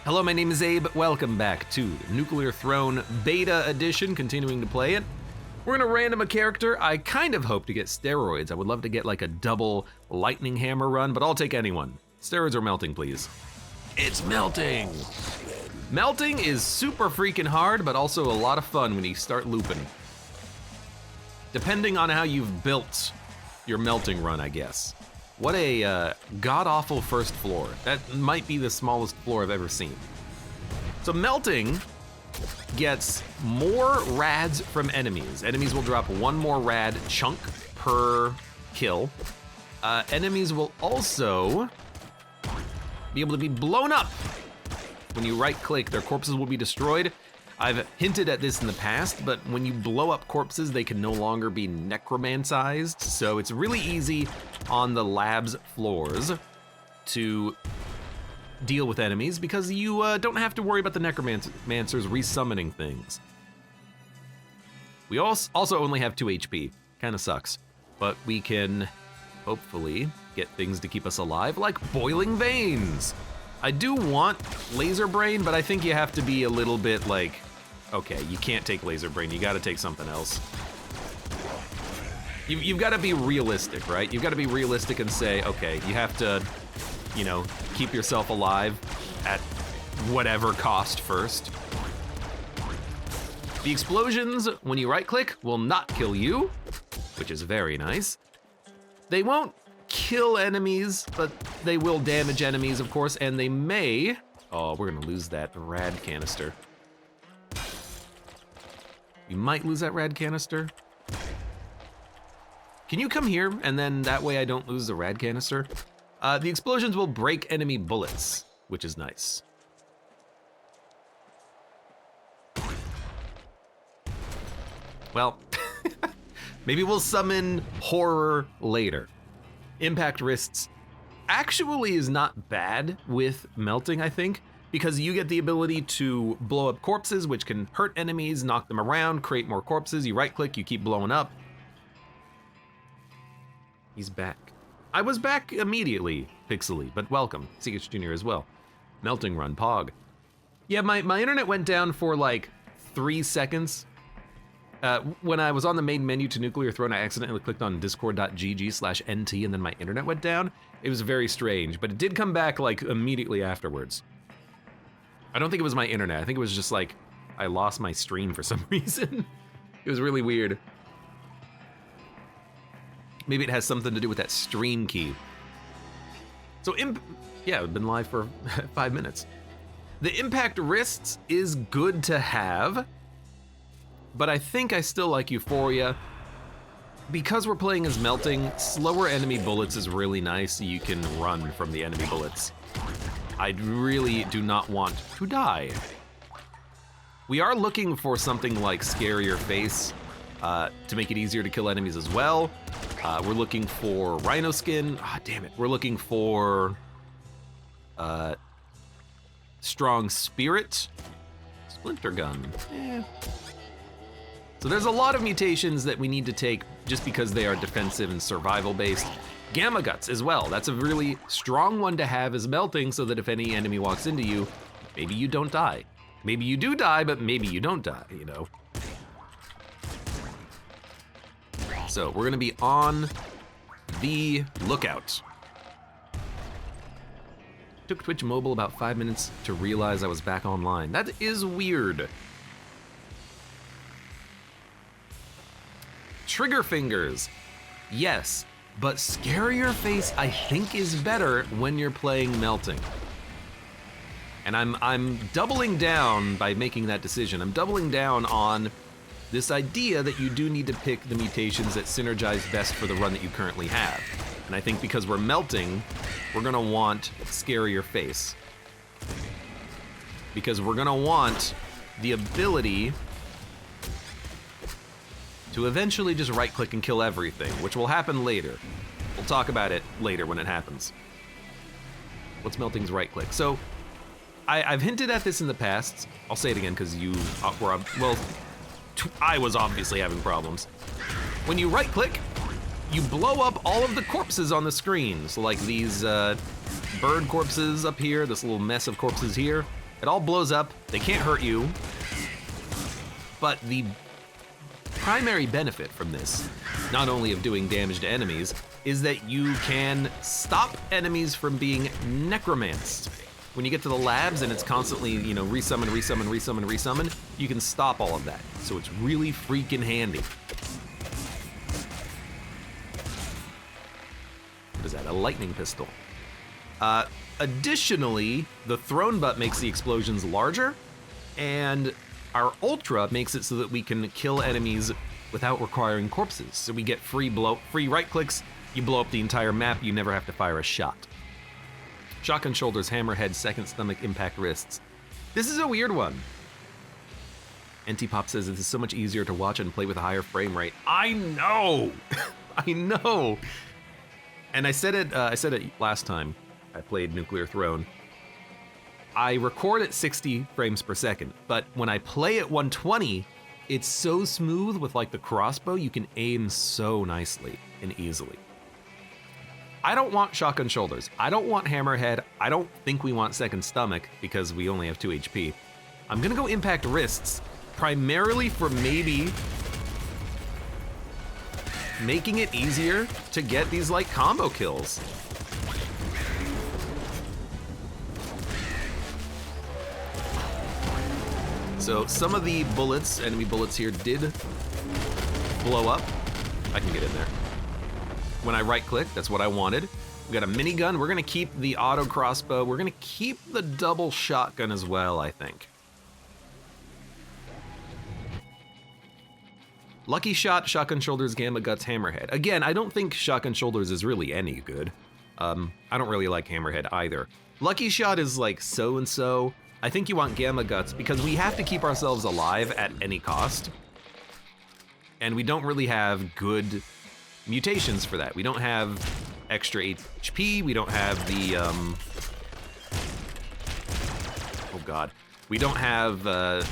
Hello, my name is Abe. Welcome back to the Nuclear Throne Beta Edition, continuing to play it. We're gonna random a character. I kind of hope to get steroids. I would love to get like a double lightning hammer run, but I'll take anyone. Steroids or melting, please. It's melting! Melting is super freaking hard, but also a lot of fun when you start looping. Depending on how you've built your melting run, I guess. What a god-awful first floor. That might be the smallest floor I've ever seen. So melting gets more rads from enemies. Enemies will drop one more rad chunk per kill. Enemies will also be able to be blown up. When you right-click, their corpses will be destroyed. I've hinted at this in the past, but when you blow up corpses, they can no longer be necromancized, so it's really easy on the lab's floors to deal with enemies because you don't have to worry about the necromancers resummoning things. We also only have 2 HP, kinda sucks, but we can hopefully get things to keep us alive, like boiling veins. I do want laser brain, but I think you have to be a little bit like, okay, you can't take laser brain, you gotta take something else. You've gotta be realistic, right? You've gotta be realistic and say, okay, you have to, you know, keep yourself alive at whatever cost first. The explosions, when you right click, will not kill you, which is very nice. They won't kill enemies, but they will damage enemies, of course, and they may, oh, we're gonna lose that rad canister. You might lose that rad canister. Can you come here, and then that way I don't lose the rad canister? The explosions will break enemy bullets, which is nice. Well, maybe we'll summon horror later. Impact wrists actually is not bad with melting, I think, because you get the ability to blow up corpses, which can hurt enemies, knock them around, create more corpses. You right click, you keep blowing up. He's back. I was back immediately, Pixely, but welcome, CH Jr. as well. Melting run, Pog. Yeah, my internet went down for like 3 seconds. When I was on the main menu to Nuclear Throne, I accidentally clicked on discord.gg/nt and then my internet went down. It was very strange, but it did come back like immediately afterwards. I don't think it was my internet. I think it was just like, I lost my stream for some reason. It was really weird. Maybe it has something to do with that stream key. So, yeah, I've been live for 5 minutes. The impact wrists is good to have, but I think I still like Euphoria. Because we're playing as melting, slower enemy bullets is really nice. You can run from the enemy bullets. I really do not want to die. We are looking for something like Scarier Face to make it easier to kill enemies as well. We're looking for Rhino Skin. Ah, damn it. We're looking for Strong Spirit. Splinter Gun. So there's a lot of mutations that we need to take just because they are defensive and survival based. Gamma Guts as well. That's a really strong one to have as melting so that if any enemy walks into you, maybe you don't die. Maybe you do die, but maybe you don't die, you know? So we're gonna be on the lookout. Took Twitch Mobile about 5 minutes to realize I was back online. That is weird. Trigger fingers, yes, but Scarier Face I think is better when you're playing melting. And I'm doubling down by making that decision. I'm doubling down on this idea that you do need to pick the mutations that synergize best for the run that you currently have. And I think because we're melting, we're gonna want Scarier Face. Because we're gonna want the ability to eventually just right-click and kill everything, which will happen later. We'll talk about it later when it happens. What's melting's right-click? So, I've hinted at this in the past. I'll say it again because you were, well, I was obviously having problems. When you right-click, you blow up all of the corpses on the screen. So like these bird corpses up here, this little mess of corpses here, It all blows up. They can't hurt you. But the primary benefit from this, not only of doing damage to enemies, is that you can stop enemies from being necromanced. When you get to the labs and it's constantly, you know, resummon, resummon, resummon, resummon, you can stop all of that. So it's really freaking handy. What is that? A lightning pistol. Additionally, the thrown butt makes the explosions larger, and our ultra makes it so that we can kill enemies without requiring corpses. So we get free right clicks, you blow up the entire map, you never have to fire a shot. Shotgun shoulders, hammerhead, second stomach, impact wrists. This is a weird one. NT-Pop says this is so much easier to watch and play with a higher frame rate. I know, I know. And I said it last time I played Nuclear Throne. I record at 60 frames per second, but when I play at 120, it's so smooth with like the crossbow, you can aim so nicely and easily. I don't want shotgun shoulders. I don't want hammerhead. I don't think we want second stomach because we only have 2 HP. I'm gonna go impact wrists, primarily for maybe making it easier to get these like combo kills. So some of the bullets, enemy bullets here, did blow up. I can get in there. When I right click, that's what I wanted. We got a minigun. We're gonna keep the auto crossbow. We're gonna keep the double shotgun as well, I think. Lucky Shot, Shotgun Shoulders, Gamma Guts, Hammerhead. Again, I don't think Shotgun Shoulders is really any good. I don't really like Hammerhead either. Lucky Shot is like so-and-so. I think you want Gamma Guts because we have to keep ourselves alive at any cost. And we don't really have good mutations for that. We don't have extra HP, we don't have the, oh God. We don't have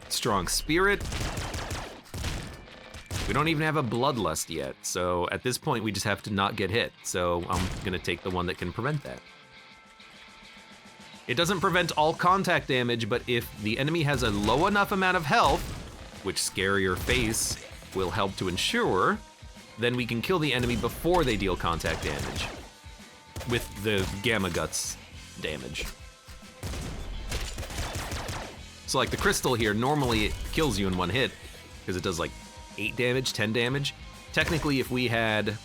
strong spirit. We don't even have a bloodlust yet. So at this point, we just have to not get hit. So I'm gonna take the one that can prevent that. It doesn't prevent all contact damage, but if the enemy has a low enough amount of health, which Scarier Face will help to ensure, then we can kill the enemy before they deal contact damage with the Gamma Guts damage. So like the crystal here, normally it kills you in one hit because it does like 8 damage, 10 damage. Technically, if we had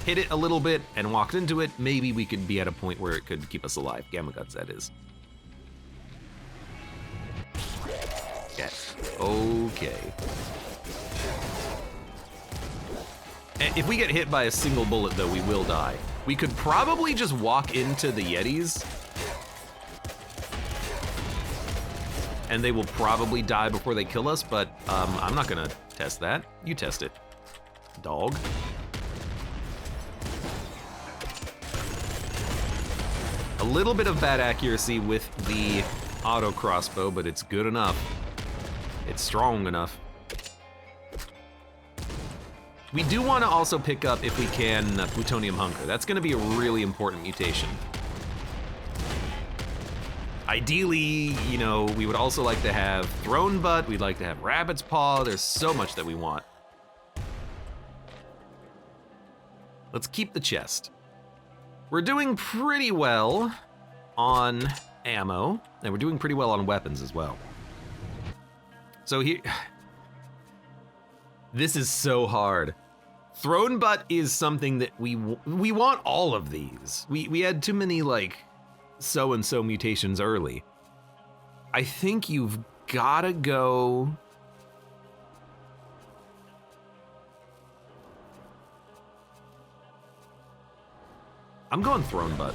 hit it a little bit and walked into it, maybe we could be at a point where it could keep us alive. Gamma Guts, that is. Yes. Okay. And if we get hit by a single bullet, though, we will die. We could probably just walk into the Yetis, and they will probably die before they kill us, but I'm not gonna test that. You test it, dog. A little bit of bad accuracy with the auto crossbow, but it's good enough. It's strong enough. We do want to also pick up, if we can, Plutonium Hunger. That's going to be a really important mutation. Ideally, you know, we would also like to have Throne Butt, we'd like to have Rabbit's Paw, there's so much that we want. Let's keep the chest. We're doing pretty well on ammo, and we're doing pretty well on weapons as well. So here, this is so hard. Throne Butt is something that we want all of these. We had too many like so-and-so mutations early. I think you've gotta go. I'm going Throne Butt.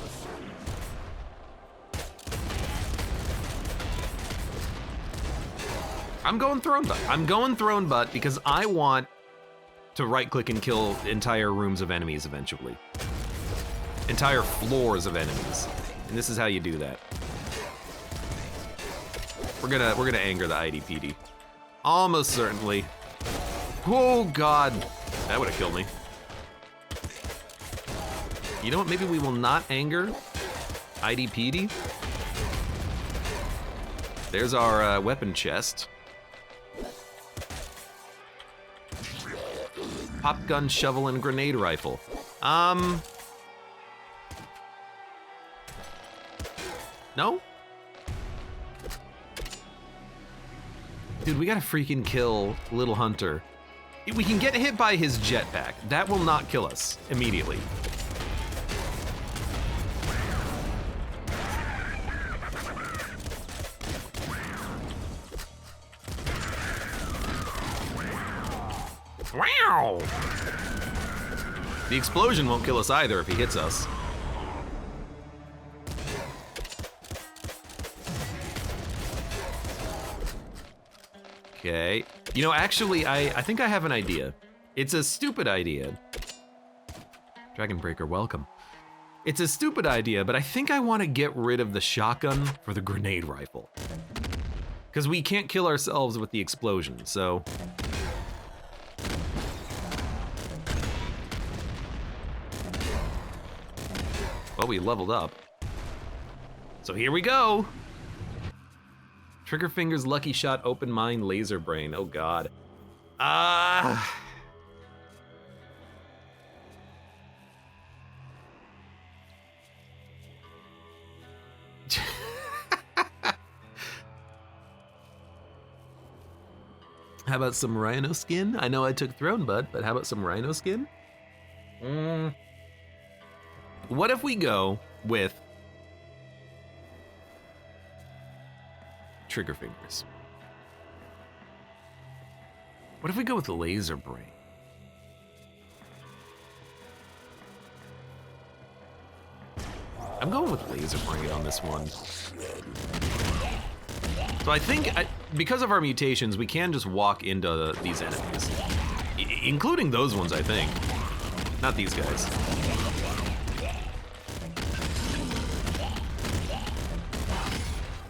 I'm going Throne Butt. I'm going Throne Butt because I want to right-click and kill entire rooms of enemies eventually. Entire floors of enemies. And this is how you do that. We're gonna anger the I.D.P.D. Almost certainly. Oh God, that would have killed me. You know what, maybe we will not anger I.D.P.D. There's our weapon chest. Pop gun, shovel, and grenade rifle. No? Dude, we gotta freaking kill Little Hunter. We can get hit by his jetpack. That will not kill us immediately. Wow! The explosion won't kill us either if he hits us. Okay. You know, actually, I think I have an idea. It's a stupid idea. Dragon Breaker, welcome. It's a stupid idea, but I think I want to get rid of the shotgun for the grenade rifle. Because we can't kill ourselves with the explosion, so... Well, we leveled up. So here we go. Trigger fingers, lucky shot, open mind, laser brain. Oh God. How about some rhino skin? I know I took Throne Bud, but how about some rhino skin? What if we go with trigger fingers? What if we go with the laser brain? I'm going with laser brain on this one. So I think, because of our mutations, we can just walk into these enemies. Including those ones, I think. Not these guys.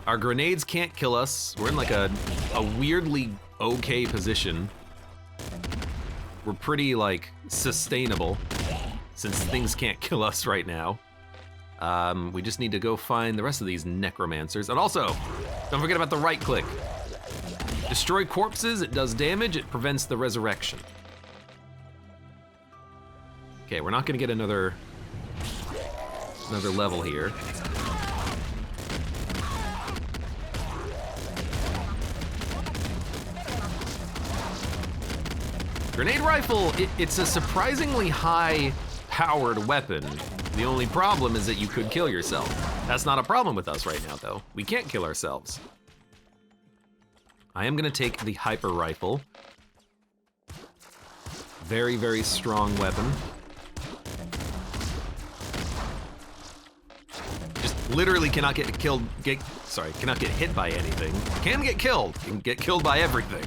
Our grenades can't kill us. We're in like a weirdly okay position. We're pretty like sustainable since things can't kill us right now. We just need to go find the rest of these necromancers. And also, don't forget about the right click. Destroy corpses, it does damage, it prevents the resurrection. Okay, we're not gonna get another level here. Grenade rifle, it's a surprisingly high-powered weapon. The only problem is that you could kill yourself. That's not a problem with us right now, though. We can't kill ourselves. I am gonna take the hyper rifle. Very, very strong weapon. Just literally cannot get killed, cannot get hit by anything. Can get killed, can get killed by everything.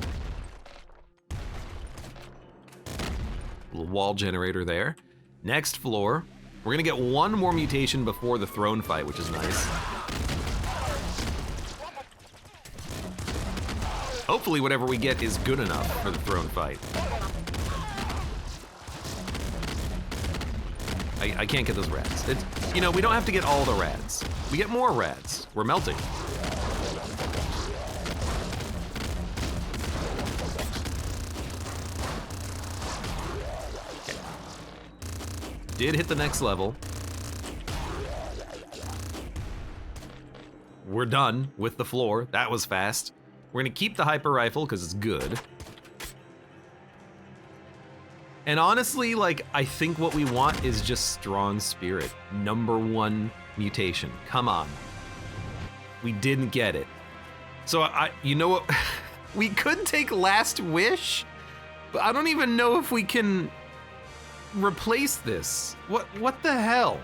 Little wall generator there. Next floor. We're gonna get one more mutation before the throne fight, which is nice. Hopefully whatever we get is good enough for the throne fight. I can't get those rads. You know, we don't have to get all the rads. We get more rads. We're melting. Did hit the next level. We're done with the floor. That was fast. We're gonna keep the hyper rifle because it's good. And honestly, like, I think what we want is just strong spirit. #1 mutation. Come on. We didn't get it. So you know what? We could take Last Wish, but I don't even know if we can replace this. What the hell?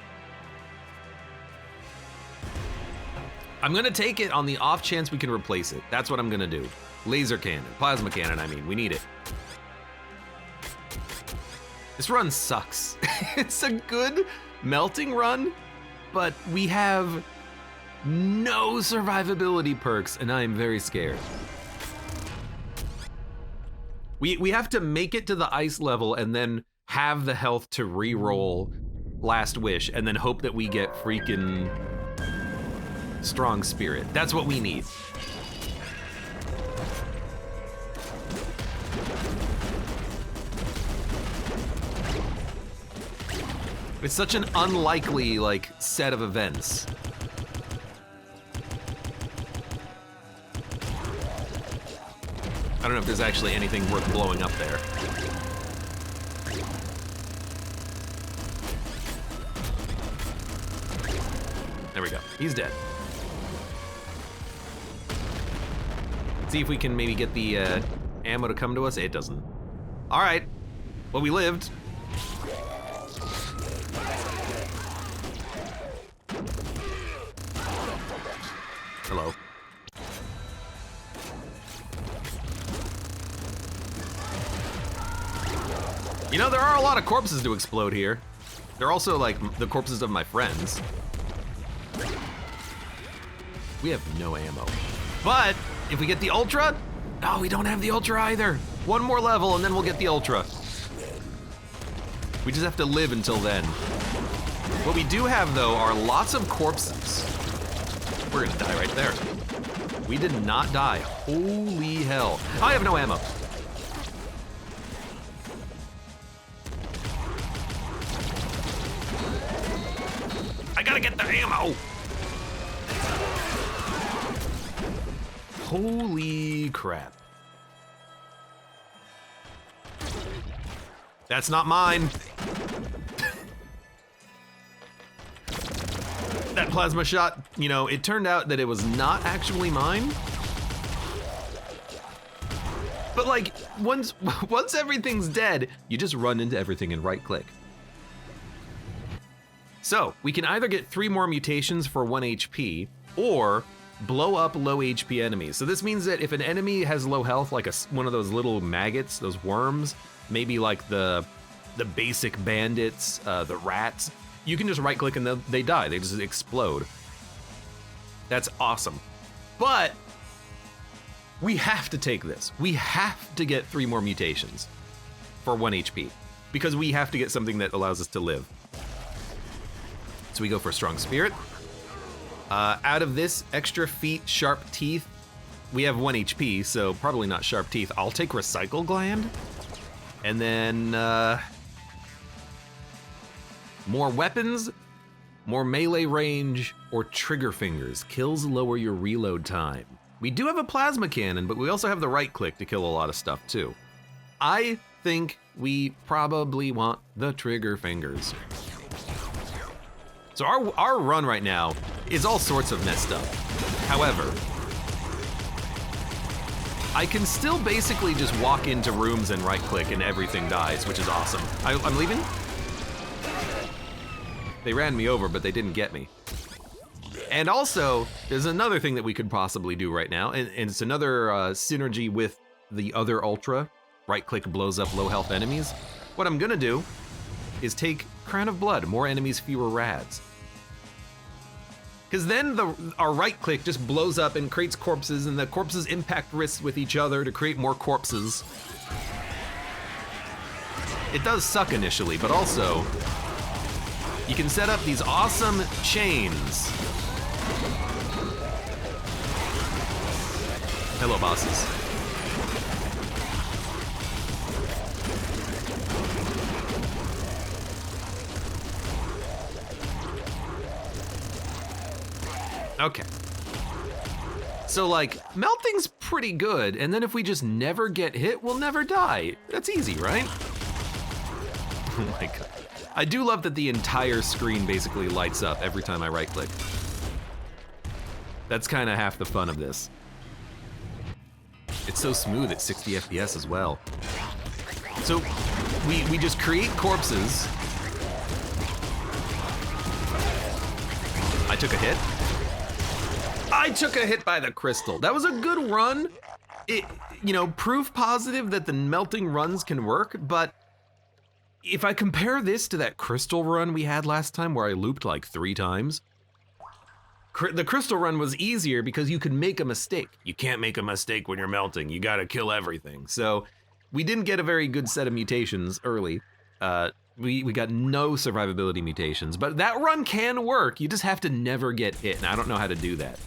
I'm gonna take it on the off chance we can replace it. That's what I'm gonna do. Laser cannon, plasma cannon, I mean, we need it. This run sucks. It's a good melting run, but we have no survivability perks, and I am very scared. We have to make it to the ice level and then have the health to re-roll Last Wish and then hope that we get freaking strong spirit. That's what we need. It's such an unlikely, like, set of events. I don't know if there's actually anything worth blowing up there. There we go. He's dead. See if we can maybe get the ammo to come to us. It doesn't. All right. Well, we lived. Hello. You know, there are a lot of corpses to explode here. They're also like the corpses of my friends. We have no ammo. But if we get the Ultra, no, we don't have the Ultra either. One more level and then we'll get the Ultra. We just have to live until then. What we do have though are lots of corpses. We're gonna die right there. We did not die. Holy hell. I have no ammo. I gotta get the ammo. Holy crap. That's not mine. That plasma shot, you know, it turned out that it was not actually mine. But like, once everything's dead, you just run into everything and right click. So, we can either get 3 more mutations for 1 HP, or blow up low HP enemies. So this means that if an enemy has low health, like one of those little maggots, those worms, maybe like the basic bandits, the rats, you can just right click and they die, they just explode. That's awesome. But we have to take this. We have to get 3 more mutations for 1 HP because we have to get something that allows us to live. So we go for Strong Spirit. Out of this, extra feet, sharp teeth, we have 1 HP, so probably not sharp teeth. I'll take Recycle Gland. And then more weapons, more melee range, or trigger fingers. Kills lower your reload time. We do have a plasma cannon, but we also have the right click to kill a lot of stuff too. I think we probably want the trigger fingers. So our run right now is all sorts of messed up. However, I can still basically just walk into rooms and right click and everything dies, which is awesome. I'm leaving? They ran me over, but they didn't get me. And also, there's another thing that we could possibly do right now, and it's another synergy with the other Ultra. Right click blows up low health enemies. What I'm gonna do is take Crown of Blood, more enemies, fewer rads. Because then our right click just blows up and creates corpses, and the corpses impact wrists with each other to create more corpses. It does suck initially, but also, you can set up these awesome chains. Hello, bosses. Okay. So like, melting's pretty good, and then if we just never get hit, we'll never die. That's easy, right? Oh my god. I do love that the entire screen basically lights up every time I right click. That's kind of half the fun of this. It's so smooth at 60 FPS as well. So we just create corpses. I took a hit. I took a hit by the crystal. That was a good run. You know, proof positive that the melting runs can work, but if I compare this to that crystal run we had last time where I looped like 3 times, the crystal run was easier because you could make a mistake. You can't make a mistake when you're melting. You gotta kill everything. So we didn't get a very good set of mutations early. We got no survivability mutations, but that run can work. You just have to never get hit, and I don't know how to do that.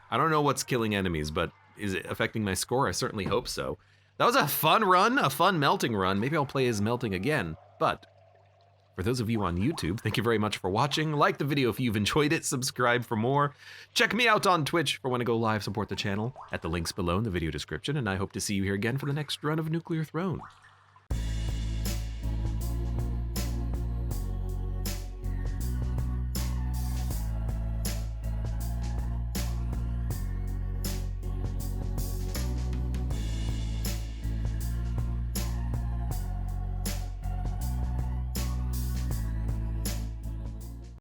I don't know what's killing enemies, but is it affecting my score? I certainly hope so. That was a fun run, a fun melting run. Maybe I'll play as melting again, but For those of you on YouTube, thank you very much for watching. Like the video if you've enjoyed it, subscribe for more. Check me out on Twitch for when I go live, support the channel at the links below in the video description, and I hope to see you here again for the next run of Nuclear Throne.